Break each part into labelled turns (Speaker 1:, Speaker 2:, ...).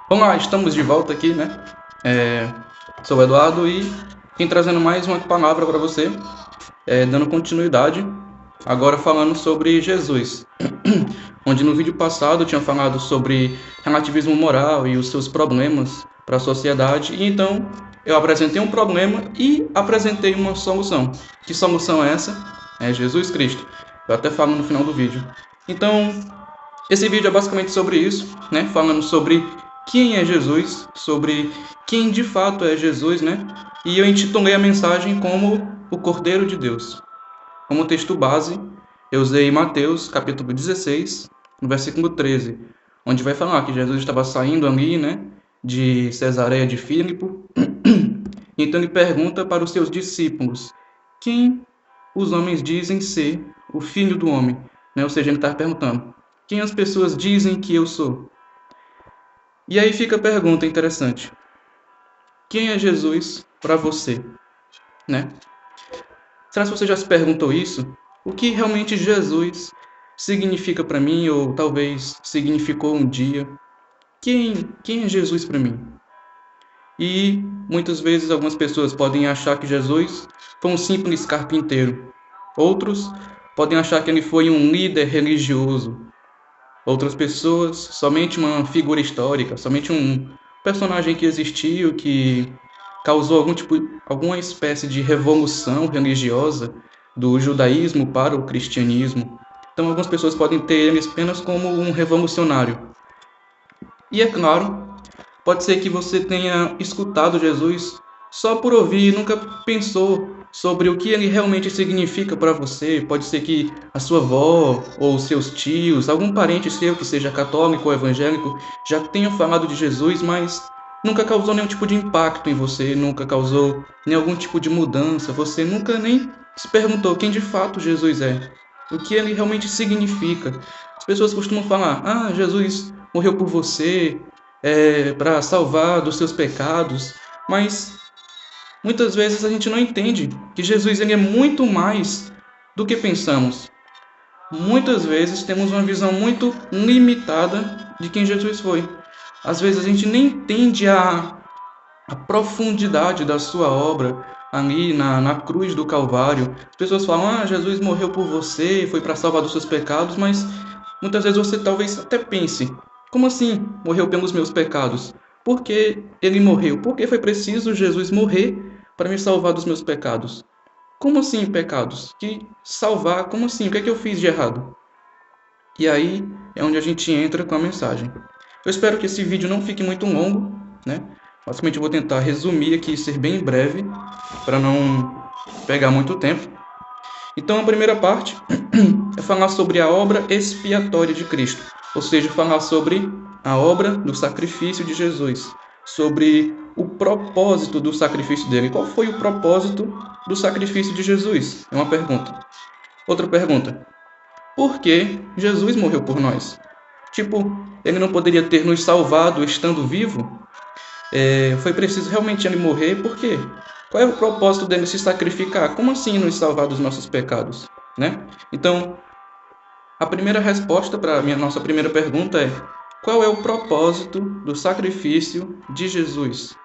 Speaker 1: Vamos lá, estamos de volta aqui, né? Sou o Eduardo e vim trazendo mais uma palavra para você, dando continuidade, agora falando sobre Jesus. Onde no vídeo passado eu tinha falado sobre relativismo moral e os seus problemas para a sociedade, e então eu apresentei um problema e apresentei uma solução. Que solução é essa? É Jesus Cristo. Eu até falo no final do vídeo. Então, esse vídeo é basicamente sobre isso, né? Falando sobre quem é Jesus, sobre quem de fato é Jesus, né? E eu intitulei a mensagem como o Cordeiro de Deus. Como texto base, eu usei Mateus, capítulo 16, no versículo 13, onde vai falar que Jesus estava saindo ali, né, de Cesareia de Filipe. Então ele pergunta para os seus discípulos: quem os homens dizem ser o Filho do Homem? Né? Ou seja, ele está perguntando: quem as pessoas dizem que eu sou? E aí fica a pergunta interessante: quem é Jesus para você? Né? Será que você já se perguntou isso? O que realmente Jesus significa para mim, ou talvez significou um dia? Quem é Jesus para mim? E muitas vezes algumas pessoas podem achar que Jesus foi um simples carpinteiro. Outros podem achar que ele foi um líder religioso. Outras pessoas, somente uma figura histórica, somente um personagem que existiu, que causou alguma espécie de revolução religiosa do judaísmo para o cristianismo. Então, algumas pessoas podem ter ele apenas como um revolucionário. E é claro, pode ser que você tenha escutado Jesus só por ouvir e nunca pensou sobre o que ele realmente significa para você. Pode ser que a sua avó ou seus tios, algum parente seu que seja católico ou evangélico, já tenham falado de Jesus, mas nunca causou nenhum tipo de impacto em você, nunca causou nenhum tipo de mudança. Você nunca nem se perguntou quem de fato Jesus é, o que ele realmente significa. As pessoas costumam falar: ah, Jesus morreu por você, para salvar dos seus pecados, mas muitas vezes a gente não entende que Jesus ele é muito mais do que pensamos. Muitas vezes temos uma visão muito limitada de quem Jesus foi. Às vezes a gente nem entende a profundidade da sua obra ali na cruz do Calvário. As pessoas falam: ah, Jesus morreu por você, foi para salvar dos seus pecados, mas muitas vezes você talvez até pense: como assim morreu pelos meus pecados? Por que ele morreu? Por que foi preciso Jesus morrer para me salvar dos meus pecados? Como assim pecados? Que salvar? Como assim? O que é que eu fiz de errado? E aí é onde a gente entra com a mensagem. Eu espero que esse vídeo não fique muito longo, né? Basicamente eu vou tentar resumir aqui e ser bem breve, para não pegar muito tempo. Então a primeira parte é falar sobre a obra expiatória de Cristo, ou seja, falar sobre a obra do sacrifício de Jesus, sobre o propósito do sacrifício dele. Qual foi o propósito do sacrifício de Jesus? É uma pergunta. Outra pergunta: por que Jesus morreu por nós? Tipo, ele não poderia ter nos salvado estando vivo? Foi preciso realmente ele morrer, por quê? Qual é o propósito dele se sacrificar? Como assim nos salvar dos nossos pecados? Né? Então, a primeira resposta para a nossa primeira pergunta é: qual é o propósito do sacrifício de Jesus?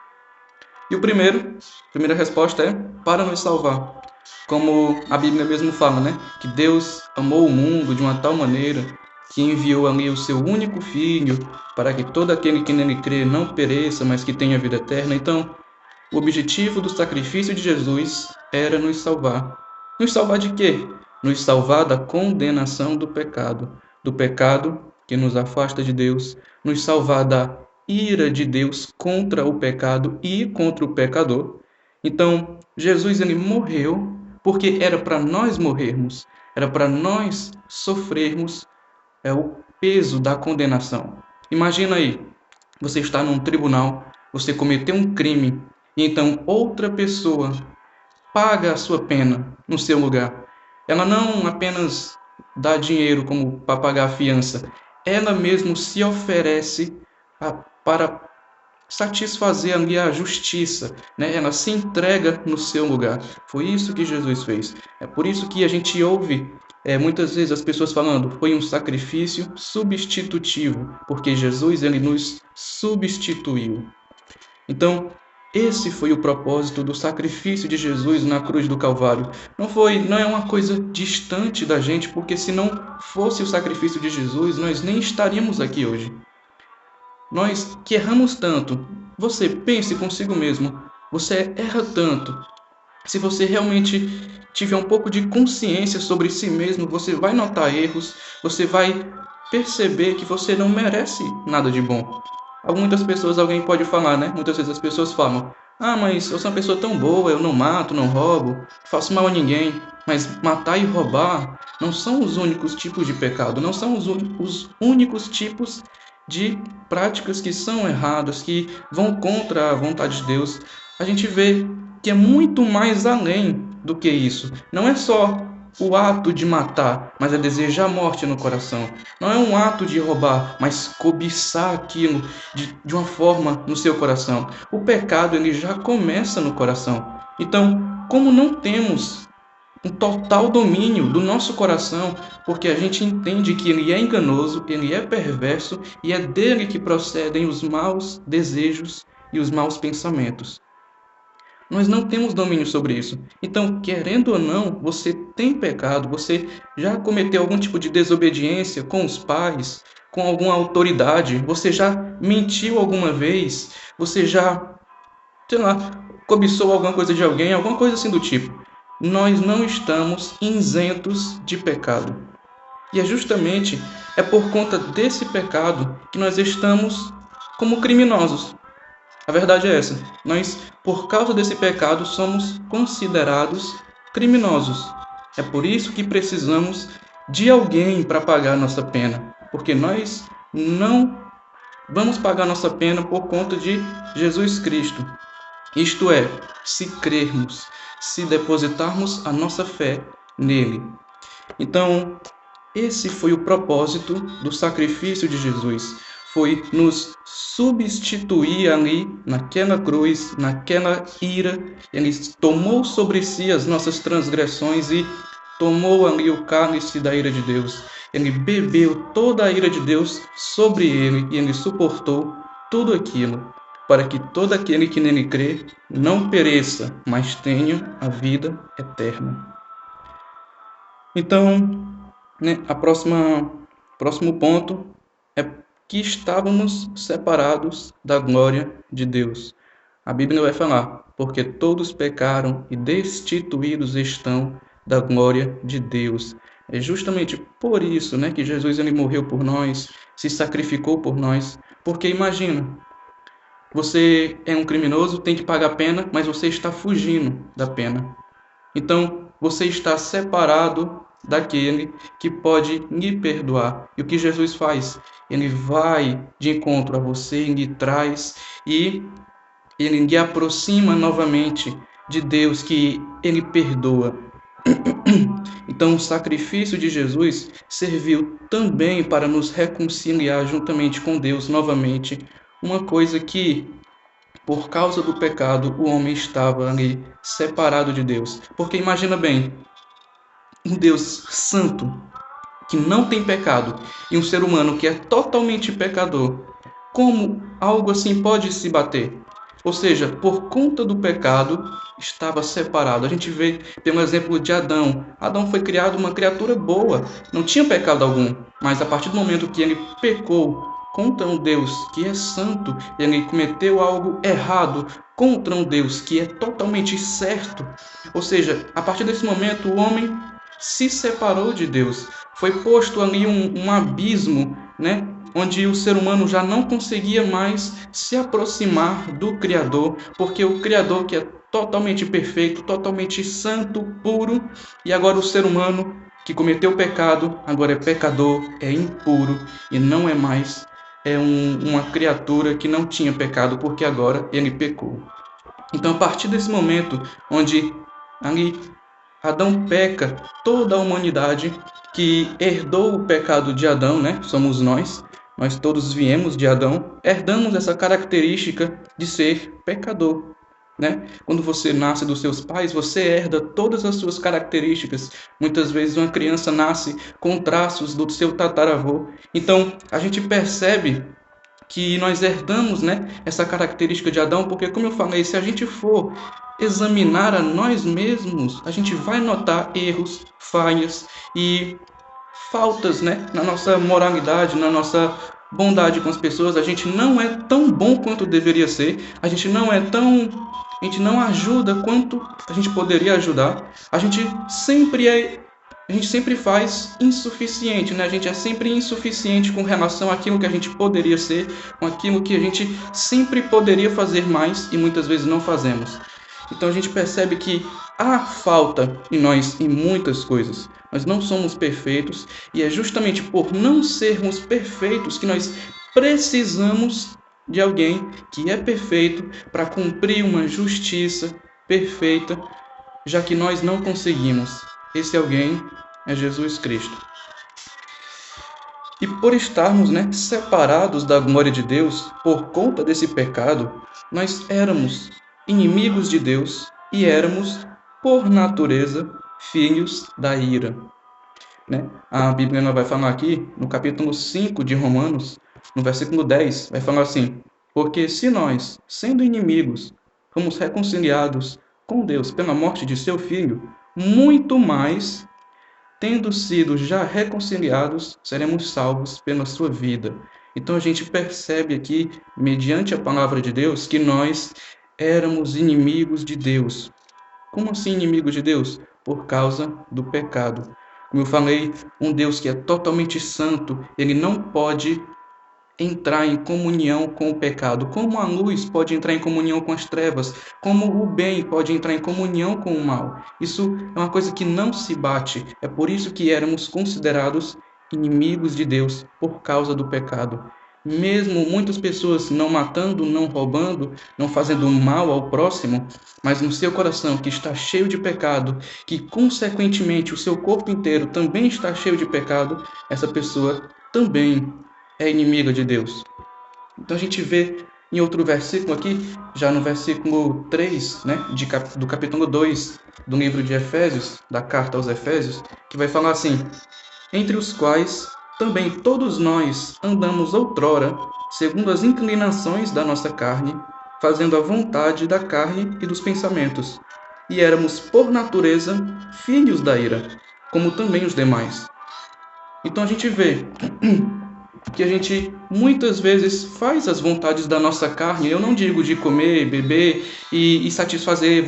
Speaker 1: E a primeira resposta é: para nos salvar. Como a Bíblia mesmo fala, né? Que Deus amou o mundo de uma tal maneira que enviou ali o seu único filho para que todo aquele que nele crê não pereça, mas que tenha vida eterna. Então, o objetivo do sacrifício de Jesus era nos salvar. Nos salvar de quê? Nos salvar da condenação do pecado que nos afasta de Deus, nos salvar da ira de Deus contra o pecado e contra o pecador. Então, Jesus ele morreu porque era para nós morrermos, era para nós sofrermos o peso da condenação. Imagina aí, você está num tribunal, você cometeu um crime, e então outra pessoa paga a sua pena no seu lugar. Ela não apenas dá dinheiro como para pagar a fiança, ela mesmo se oferece para satisfazer ali a justiça, né? Ela se entrega no seu lugar. Foi isso que Jesus fez. É por isso que a gente ouve Muitas vezes as pessoas falando, foi um sacrifício substitutivo, porque Jesus ele nos substituiu. Então, esse foi o propósito do sacrifício de Jesus na cruz do Calvário. Não é uma coisa distante da gente, porque se não fosse o sacrifício de Jesus, nós nem estaríamos aqui hoje. Nós que erramos tanto, você pense consigo mesmo, você erra tanto. Se você realmente tiver um pouco de consciência sobre si mesmo, você vai notar erros, você vai perceber que você não merece nada de bom. Muitas pessoas, alguém pode falar, né? Muitas vezes as pessoas falam: ah, mas eu sou uma pessoa tão boa, eu não mato, não roubo, faço mal a ninguém. Mas matar e roubar não são os únicos tipos de pecado, não são os únicos tipos de práticas que são erradas, que vão contra a vontade de Deus. A gente vê que é muito mais além do que isso. Não é só o ato de matar, mas é desejar a morte no coração. Não é um ato de roubar, mas cobiçar aquilo de uma forma no seu coração. O pecado ele já começa no coração. Então, como não temos um total domínio do nosso coração, porque a gente entende que ele é enganoso, ele é perverso e é dele que procedem os maus desejos e os maus pensamentos. Nós não temos domínio sobre isso. Então, querendo ou não, você tem pecado, você já cometeu algum tipo de desobediência com os pais, com alguma autoridade, você já mentiu alguma vez, você já, sei lá, cobiçou alguma coisa de alguém, alguma coisa assim do tipo. Nós não estamos isentos de pecado. E é por conta desse pecado que nós estamos como criminosos. A verdade é essa. Nós, por causa desse pecado, somos considerados criminosos. É por isso que precisamos de alguém para pagar nossa pena, porque nós não vamos pagar nossa pena por conta de Jesus Cristo. Isto é, se crermos, se depositarmos a nossa fé nele. Então, esse foi o propósito do sacrifício de Jesus. Foi nos substituir ali naquela cruz, naquela ira. Ele tomou sobre si as nossas transgressões e tomou ali o cálice da ira de Deus. Ele bebeu toda a ira de Deus sobre ele e ele suportou tudo aquilo, para que todo aquele que nele crê não pereça, mas tenha a vida eterna. Então, próximo ponto é que estávamos separados da glória de Deus. A Bíblia vai falar, porque todos pecaram e destituídos estão da glória de Deus. É justamente por isso, que Jesus ele morreu por nós, se sacrificou por nós. Porque imagina, você é um criminoso, tem que pagar a pena, mas você está fugindo da pena. Então, você está separado daquele que pode lhe perdoar. E o que Jesus faz? Ele vai de encontro a você, ele traz e ele lhe aproxima novamente de Deus, que ele perdoa. Então, o sacrifício de Jesus serviu também para nos reconciliar juntamente com Deus novamente, uma coisa que por causa do pecado, o homem estava ali separado de Deus. Porque imagina bem, um Deus santo, que não tem pecado, e um ser humano que é totalmente pecador, como algo assim pode se bater? Ou seja, por conta do pecado, estava separado. A gente vê pelo exemplo de Adão. Adão foi criado uma criatura boa, não tinha pecado algum, mas a partir do momento que ele pecou contra um Deus que é santo, ele cometeu algo errado contra um Deus que é totalmente certo. Ou seja, a partir desse momento o homem se separou de Deus. Foi posto ali um abismo, onde o ser humano já não conseguia mais se aproximar do Criador, porque o Criador que é totalmente perfeito, totalmente santo, puro, e agora o ser humano que cometeu o pecado, agora é pecador, é impuro e não é mais uma criatura que não tinha pecado, porque agora ele pecou. Então, a partir desse momento, onde ali Adão peca, toda a humanidade que herdou o pecado de Adão, somos nós todos viemos de Adão, herdamos essa característica de ser pecador. né? Quando você nasce dos seus pais, você herda todas as suas características. Muitas vezes uma criança nasce com traços do seu tataravô. Então, a gente percebe que nós herdamos, né, essa característica de Adão, porque, como eu falei, se a gente for examinar a nós mesmos, a gente vai notar erros, falhas e faltas, né, na nossa moralidade, na nossa bondade com as pessoas. A gente não é tão bom quanto deveria ser, a gente não ajuda quanto a gente poderia ajudar. A gente sempre faz insuficiente, né? A gente é sempre insuficiente com relação àquilo que a gente poderia ser, com aquilo que a gente sempre poderia fazer mais e muitas vezes não fazemos. Então a gente percebe que há falta em nós em muitas coisas. Nós não somos perfeitos e é justamente por não sermos perfeitos que nós precisamos de alguém que é perfeito para cumprir uma justiça perfeita, já que nós não conseguimos. Esse alguém é Jesus Cristo. E por estarmos, né, separados da glória de Deus por conta desse pecado, nós éramos inimigos de Deus e éramos, por natureza, filhos da ira, né? A Bíblia ela vai falar aqui, no capítulo 5 de Romanos, no versículo 10, vai falar assim: porque se nós, sendo inimigos, fomos reconciliados com Deus pela morte de seu Filho, muito mais, tendo sido já reconciliados, seremos salvos pela sua vida. Então a gente percebe aqui, mediante a palavra de Deus, que nós éramos inimigos de Deus. Como assim inimigos de Deus? Por causa do pecado. Como eu falei, um Deus que é totalmente santo, ele não pode entrar em comunhão com o pecado. Como a luz pode entrar em comunhão com as trevas, como o bem pode entrar em comunhão com o mal. Isso é uma coisa que não se bate. É por isso que éramos considerados inimigos de Deus por causa do pecado. Mesmo muitas pessoas não matando, não roubando, não fazendo mal ao próximo, mas no seu coração que está cheio de pecado, que consequentemente o seu corpo inteiro também está cheio de pecado, essa pessoa também é inimiga de Deus. Então a gente vê em outro versículo aqui, já no versículo 3, né, do capítulo 2 do livro de Efésios, da carta aos Efésios, que vai falar assim: entre os quais também todos nós andamos outrora, segundo as inclinações da nossa carne, fazendo a vontade da carne e dos pensamentos. E éramos, por natureza, filhos da ira, como também os demais. Então a gente vê que a gente muitas vezes faz as vontades da nossa carne. Eu não digo de comer, beber e satisfazer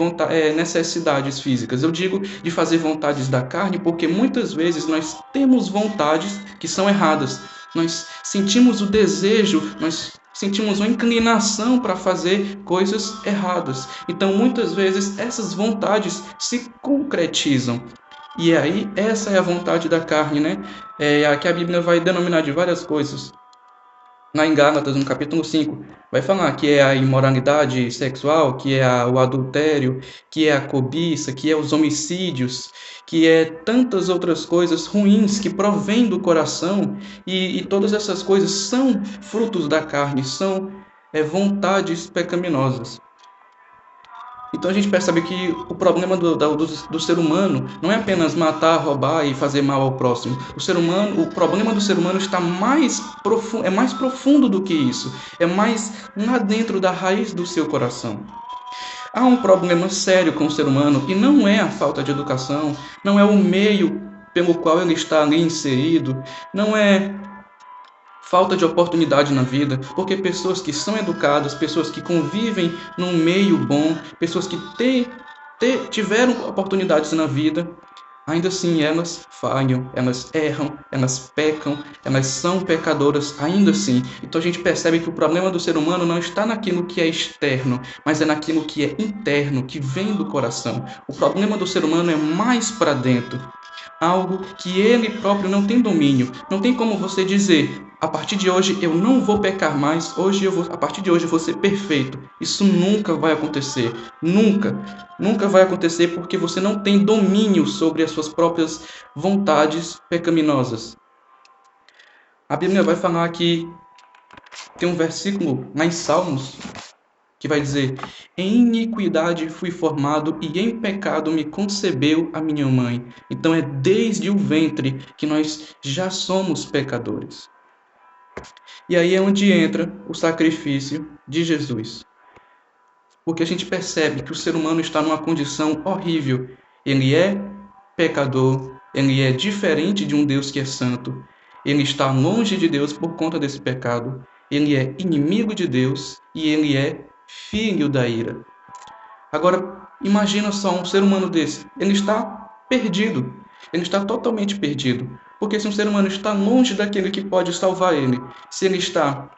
Speaker 1: necessidades físicas. Eu digo de fazer vontades da carne, porque muitas vezes nós temos vontades que são erradas. Nós sentimos o desejo, nós sentimos uma inclinação para fazer coisas erradas. Então, muitas vezes, essas vontades se concretizam. E aí, essa é a vontade da carne, né? A que a Bíblia vai denominar de várias coisas. Lá em Gálatas, no capítulo 5, vai falar que é a imoralidade sexual, que é o adultério, que é a cobiça, que é os homicídios, que é tantas outras coisas ruins que provêm do coração, e todas essas coisas são frutos da carne, são vontades pecaminosas. Então a gente percebe que o problema do ser humano não é apenas matar, roubar e fazer mal ao próximo. O problema do ser humano está mais profundo do que isso. É mais lá dentro da raiz do seu coração. Há um problema sério com o ser humano e não é a falta de educação, não é o meio pelo qual ele está ali inserido, não é falta de oportunidade na vida, porque pessoas que são educadas, pessoas que convivem num meio bom, pessoas que tiveram oportunidades na vida, ainda assim elas falham, elas erram, elas pecam, elas são pecadoras ainda assim. Então a gente percebe que o problema do ser humano não está naquilo que é externo, mas é naquilo que é interno, que vem do coração. O problema do ser humano é mais para dentro. Algo que ele próprio não tem domínio. Não tem como você dizer: a partir de hoje eu não vou pecar mais, a partir de hoje eu vou ser perfeito. Isso nunca vai acontecer. Nunca. Nunca vai acontecer porque você não tem domínio sobre as suas próprias vontades pecaminosas. A Bíblia vai falar que tem um versículo lá em Salmos que vai dizer: em iniquidade fui formado e em pecado me concebeu a minha mãe. Então é desde o ventre que nós já somos pecadores. E aí é onde entra o sacrifício de Jesus. Porque a gente percebe que o ser humano está numa condição horrível. Ele é pecador, ele é diferente de um Deus que é santo, ele está longe de Deus por conta desse pecado, ele é inimigo de Deus e ele é filho da ira. Agora, imagina só um ser humano desse, ele está perdido, ele está totalmente perdido, porque se um ser humano está longe daquele que pode salvar ele, se ele está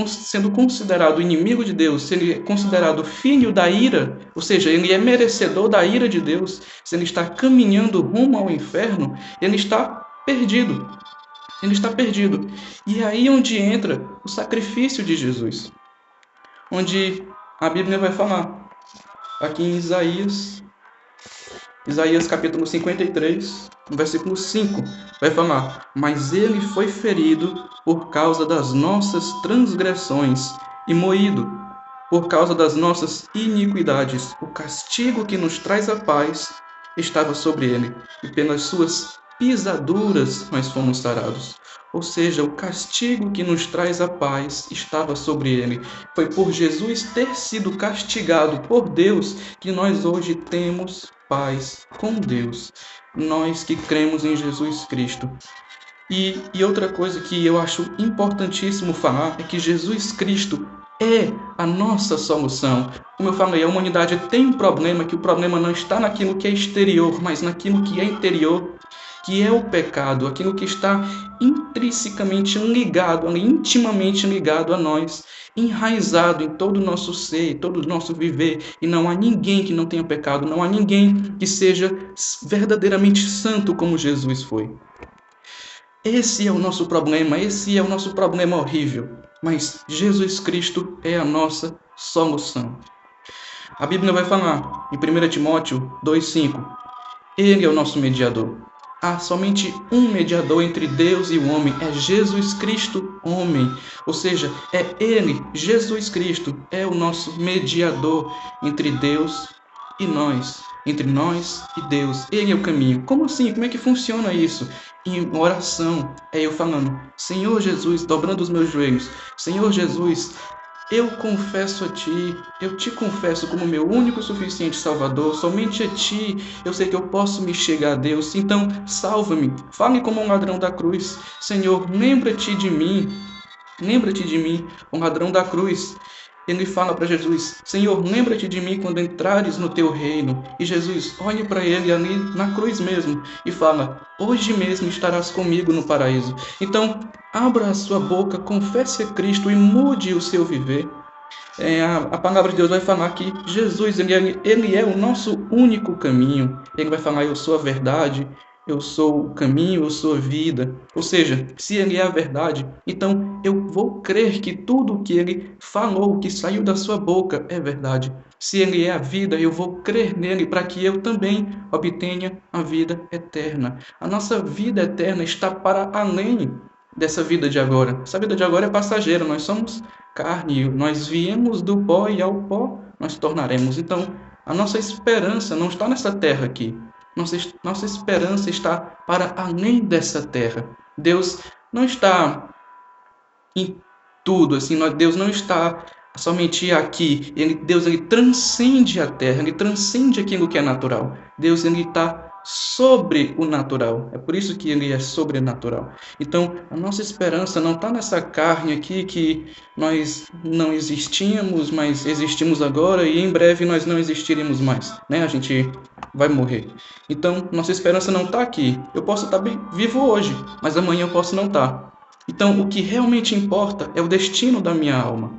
Speaker 1: sendo considerado inimigo de Deus, se ele é considerado filho da ira, ou seja, ele é merecedor da ira de Deus, se ele está caminhando rumo ao inferno, ele está perdido. Ele está perdido. E é aí onde entra o sacrifício de Jesus, onde a Bíblia vai falar, aqui em Isaías capítulo 53, no versículo 5, vai falar: mas ele foi ferido por causa das nossas transgressões e moído por causa das nossas iniquidades. O castigo que nos traz a paz estava sobre ele, e pelas suas pisaduras nós fomos sarados. Ou seja, o castigo que nos traz a paz estava sobre ele. Foi por Jesus ter sido castigado por Deus que nós hoje temos paz com Deus. Nós que cremos em Jesus Cristo. E outra coisa que eu acho importantíssimo falar é que Jesus Cristo é a nossa solução. Como eu falei, a humanidade tem um problema, que o problema não está naquilo que é exterior, mas naquilo que é interior, que é o pecado, aquilo que está intrinsecamente ligado, intimamente ligado a nós, enraizado em todo o nosso ser, todo o nosso viver, e não há ninguém que não tenha pecado, não há ninguém que seja verdadeiramente santo como Jesus foi. Esse é o nosso problema, esse é o nosso problema horrível, mas Jesus Cristo é a nossa solução. A Bíblia vai falar em 1 Timóteo 2,5, ele é o nosso mediador. Há somente um mediador entre Deus e o homem, é Jesus Cristo, homem. Ou seja, é Ele, Jesus Cristo, é o nosso mediador entre Deus e nós, entre nós e Deus. Ele é o caminho. Como assim? Como é que funciona isso? Em oração, é eu falando: Senhor Jesus, dobrando os meus joelhos, Senhor Jesus, eu confesso a Ti, eu Te confesso como meu único e suficiente Salvador, somente a Ti eu sei que eu posso me chegar a Deus, então salva-me, fale como um ladrão da cruz, Senhor, lembra-te de mim, um ladrão da cruz. Ele fala para Jesus: Senhor, lembra-te de mim quando entrares no teu reino. E Jesus olha para ele ali na cruz mesmo e fala: hoje mesmo estarás comigo no paraíso. Então, abra a sua boca, confesse a Cristo e mude o seu viver. A palavra de Deus vai falar que Jesus ele é o nosso único caminho. Ele vai falar: eu sou a verdade, eu sou o caminho, eu sou a vida. Ou seja, se ele é a verdade, então eu vou crer que tudo o que ele falou, que saiu da sua boca, é verdade. Se ele é a vida, eu vou crer nele para que eu também obtenha a vida eterna. A nossa vida eterna está para além dessa vida de agora. Essa vida de agora é passageira, nós somos carne, nós viemos do pó e ao pó nós tornaremos. Então, a nossa esperança não está nessa terra aqui. Nossa esperança está para além dessa terra. Deus não está em tudo, assim, Deus não está somente aqui. Deus ele transcende a terra, ele transcende aquilo que é natural. Deus ele está sobre o natural. É por isso que ele é sobrenatural. Então, a nossa esperança não está nessa carne aqui que nós não existíamos, mas existimos agora e em breve nós não existiremos mais, né? A gente vai morrer. Então, nossa esperança não está aqui. Eu posso estar bem vivo hoje, mas amanhã eu posso não estar. Então, o que realmente importa é o destino da minha alma.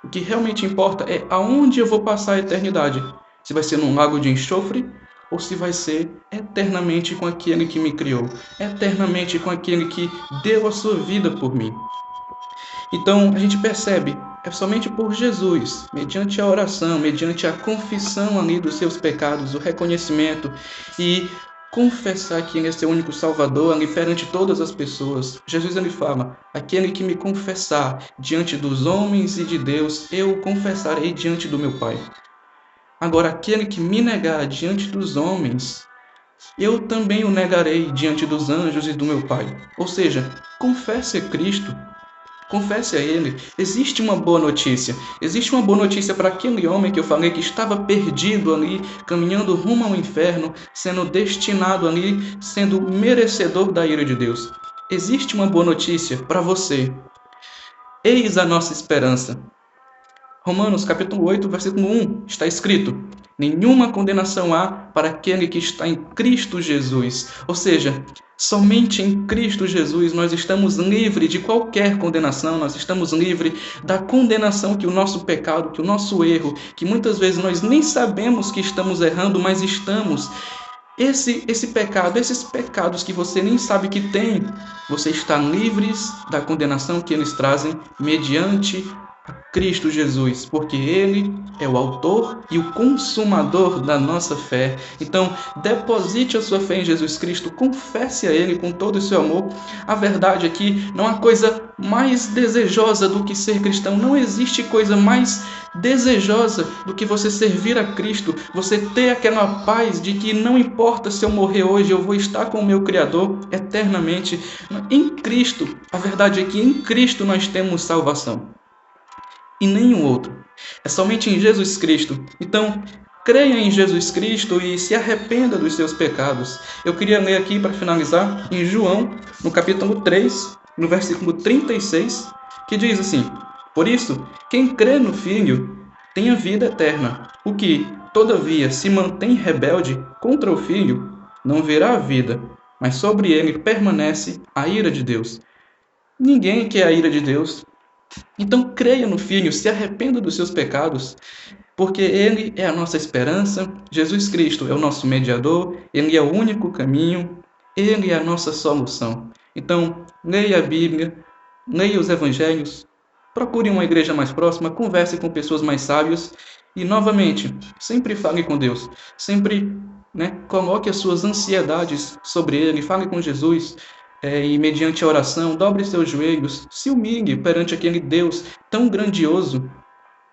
Speaker 1: O que realmente importa é aonde eu vou passar a eternidade. Se vai ser num lago de enxofre ou se vai ser eternamente com aquele que me criou, eternamente com aquele que deu a sua vida por mim. Então, a gente percebe, é somente por Jesus, mediante a oração, mediante a confissão ali dos seus pecados, o reconhecimento e confessar que Ele é seu único Salvador ali perante todas as pessoas. Jesus ele fala: aquele que me confessar diante dos homens e de Deus, eu o confessarei diante do meu Pai. Agora, aquele que me negar diante dos homens, eu também o negarei diante dos anjos e do meu Pai. Ou seja, confesse a Cristo. Confesse a Ele. Existe uma boa notícia. Existe uma boa notícia para aquele homem que eu falei que estava perdido ali, caminhando rumo ao inferno, sendo destinado ali, sendo merecedor da ira de Deus. Existe uma boa notícia para você. Eis a nossa esperança. Romanos capítulo 8, versículo 1, está escrito: nenhuma condenação há para aquele que está em Cristo Jesus. Ou seja, somente em Cristo Jesus nós estamos livres de qualquer condenação, nós estamos livres da condenação que o nosso pecado, que o nosso erro, que muitas vezes nós nem sabemos que estamos errando, mas estamos. Esse pecado, esses pecados que você nem sabe que tem, você está livres da condenação que eles trazem mediante a Cristo Jesus, porque Ele é o autor e o consumador da nossa fé. Então, deposite a sua fé em Jesus Cristo, confesse a Ele com todo o seu amor. A verdade é que não há coisa mais desejosa do que ser cristão, não existe coisa mais desejosa do que você servir a Cristo, você ter aquela paz de que não importa se eu morrer hoje, eu vou estar com o meu Criador eternamente. Em Cristo, a verdade é que em Cristo nós temos salvação. E nenhum outro. É somente em Jesus Cristo. Então, creia em Jesus Cristo e se arrependa dos seus pecados. Eu queria ler aqui para finalizar em João, no capítulo 3, no versículo 36, que diz assim: por isso, quem crê no Filho tem a vida eterna. O que, todavia, se mantém rebelde contra o Filho, não verá a vida, mas sobre ele permanece a ira de Deus. Ninguém quer a ira de Deus. Então creia no Filho, se arrependa dos seus pecados, porque Ele é a nossa esperança, Jesus Cristo é o nosso mediador, Ele é o único caminho, Ele é a nossa solução. Então, leia a Bíblia, leia os Evangelhos, procure uma igreja mais próxima, converse com pessoas mais sábias e, novamente, sempre fale com Deus, sempre coloque as suas ansiedades sobre Ele, fale com Jesus, e mediante a oração, dobre seus joelhos, se humilhe perante aquele Deus tão grandioso,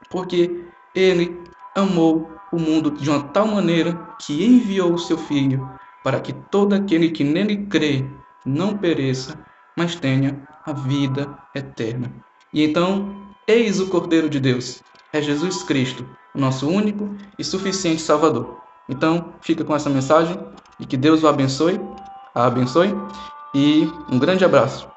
Speaker 1: porque Ele amou o mundo de uma tal maneira que enviou o seu Filho para que todo aquele que nele crê não pereça, mas tenha a vida eterna. E então, eis o Cordeiro de Deus, é Jesus Cristo, o nosso único e suficiente Salvador. Então, fica com essa mensagem e que Deus o abençoe, a abençoe. E um grande abraço.